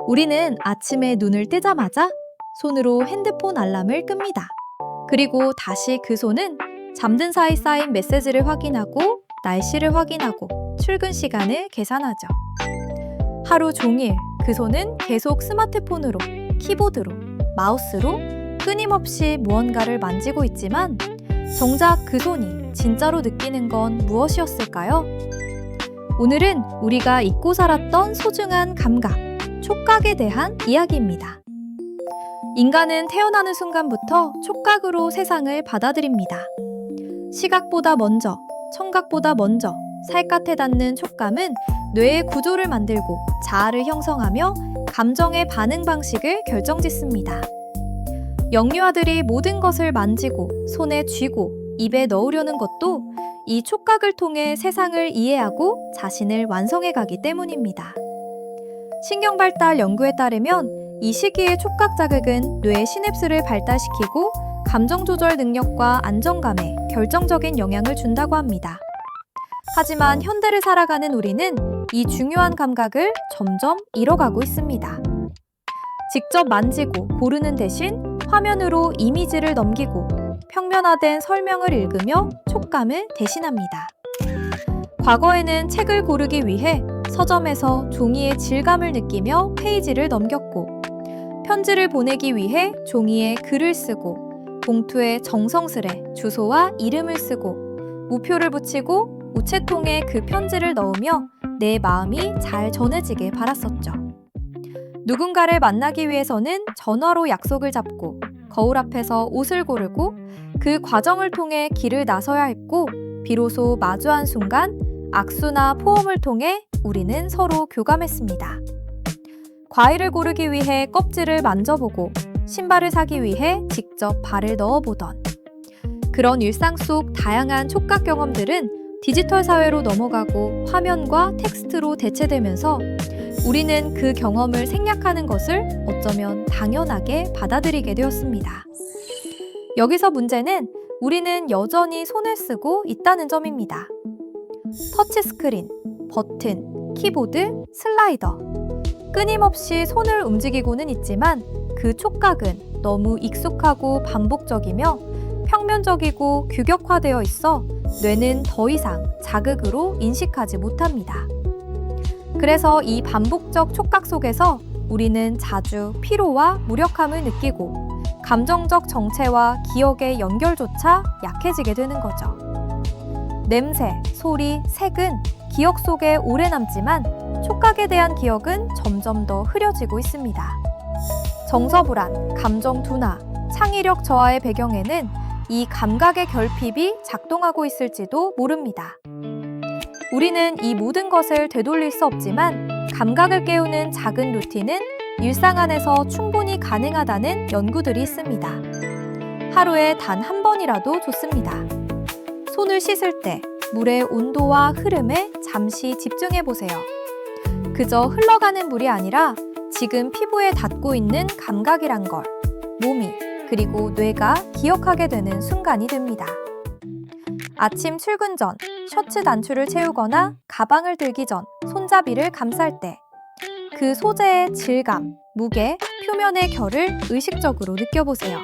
우리는 아침에 눈을 뜨자마자 손으로 핸드폰 알람을 끕니다. 그리고 다시 그 손은 잠든 사이 쌓인 메시지를 확인하고 날씨를 확인하고 출근 시간을 계산하죠. 하루 종일 그 손은 계속 스마트폰으로, 키보드로, 마우스로 끊임없이 무언가를 만지고 있지만 정작 그 손이 진짜로 느끼는 건 무엇이었을까요? 오늘은 우리가 잊고 살았던 소중한 감각, 촉각에 대한 이야기입니다. 인간은 태어나는 순간부터 촉각으로 세상을 받아들입니다. 시각보다 먼저, 청각보다 먼저 살갗에 닿는 촉감은 뇌의 구조를 만들고 자아를 형성하며 감정의 반응 방식을 결정짓습니다. 영유아들이 모든 것을 만지고 손에 쥐고 입에 넣으려는 것도 이 촉각을 통해 세상을 이해하고 자신을 완성해 가기 때문입니다. 신경발달 연구에 따르면 이 시기의 촉각 자극은 뇌의 시냅스를 발달시키고 감정 조절 능력과 안정감에 결정적인 영향을 준다고 합니다. 하지만 현대를 살아가는 우리는 이 중요한 감각을 점점 잃어가고 있습니다. 직접 만지고 고르는 대신 화면으로 이미지를 넘기고 평면화된 설명을 읽으며 촉감을 대신합니다. 과거에는 책을 고르기 위해 서점에서 종이의 질감을 느끼며 페이지를 넘겼고, 편지를 보내기 위해 종이에 글을 쓰고 봉투에 정성스레 주소와 이름을 쓰고 우표를 붙이고 우체통에 그 편지를 넣으며 내 마음이 잘 전해지길 바랐었죠. 누군가를 만나기 위해서는 전화로 약속을 잡고 거울 앞에서 옷을 고르고 그 과정을 통해 길을 나서야 했고, 비로소 마주한 순간 악수나 포옹을 통해 우리는 서로 교감했습니다. 과일을 고르기 위해 껍질을 만져보고 신발을 사기 위해 직접 발을 넣어보던 그런 일상 속 다양한 촉각 경험들은 디지털 사회로 넘어가고 화면과 텍스트로 대체되면서 우리는 그 경험을 생략하는 것을 어쩌면 당연하게 받아들이게 되었습니다. 여기서 문제는 우리는 여전히 손을 쓰고 있다는 점입니다. 터치스크린, 버튼, 키보드, 슬라이더. 끊임없이 손을 움직이고는 있지만 그 촉각은 너무 익숙하고 반복적이며 평면적이고 규격화되어 있어 뇌는 더 이상 자극으로 인식하지 못합니다. 그래서 이 반복적 촉각 속에서 우리는 자주 피로와 무력함을 느끼고 감정적 정체와 기억의 연결조차 약해지게 되는 거죠. 냄새, 소리, 색은 기억 속에 오래 남지만 촉각에 대한 기억은 점점 더 흐려지고 있습니다. 정서불안, 감정 둔화, 창의력 저하의 배경에는 이 감각의 결핍이 작동하고 있을지도 모릅니다. 우리는 이 모든 것을 되돌릴 수 없지만 감각을 깨우는 작은 루틴은 일상 안에서 충분히 가능하다는 연구들이 있습니다. 하루에 단 한 번이라도 좋습니다. 손을 씻을 때 물의 온도와 흐름에 잠시 집중해 보세요. 그저 흘러가는 물이 아니라 지금 피부에 닿고 있는 감각이란 걸 몸이 그리고 뇌가 기억하게 되는 순간이 됩니다. 아침 출근 전 셔츠 단추를 채우거나 가방을 들기 전 손잡이를 감쌀 때 그 소재의 질감, 무게, 표면의 결을 의식적으로 느껴보세요.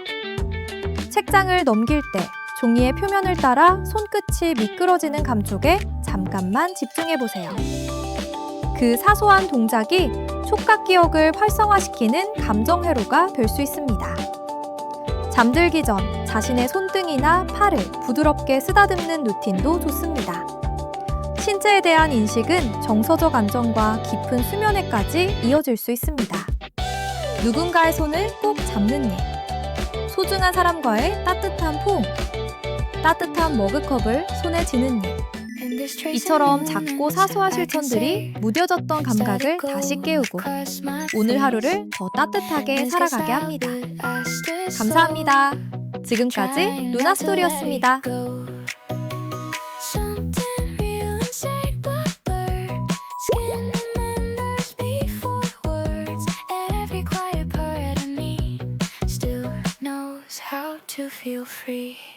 책장을 넘길 때 종이의 표면을 따라 손끝이 미끄러지는 감촉에 잠깐만 집중해보세요. 그 사소한 동작이 촉각 기억을 활성화시키는 감정 회로가 될 수 있습니다. 잠들기 전 자신의 손등이나 팔을 부드럽게 쓰다듬는 루틴도 좋습니다. 신체에 대한 인식은 정서적 안정과 깊은 수면에까지 이어질 수 있습니다. 누군가의 손을 꼭 잡는 일, 소중한 사람과의 따뜻한 포옹, 따뜻한 머그컵을 손에 쥐는 일, 이처럼 작고 사소한 실천들이 무뎌졌던 감각을 다시 깨우고 오늘 하루를 더 따뜻하게 살아가게 합니다. 감사합니다. 지금까지 루나스토리였습니다. To feel free.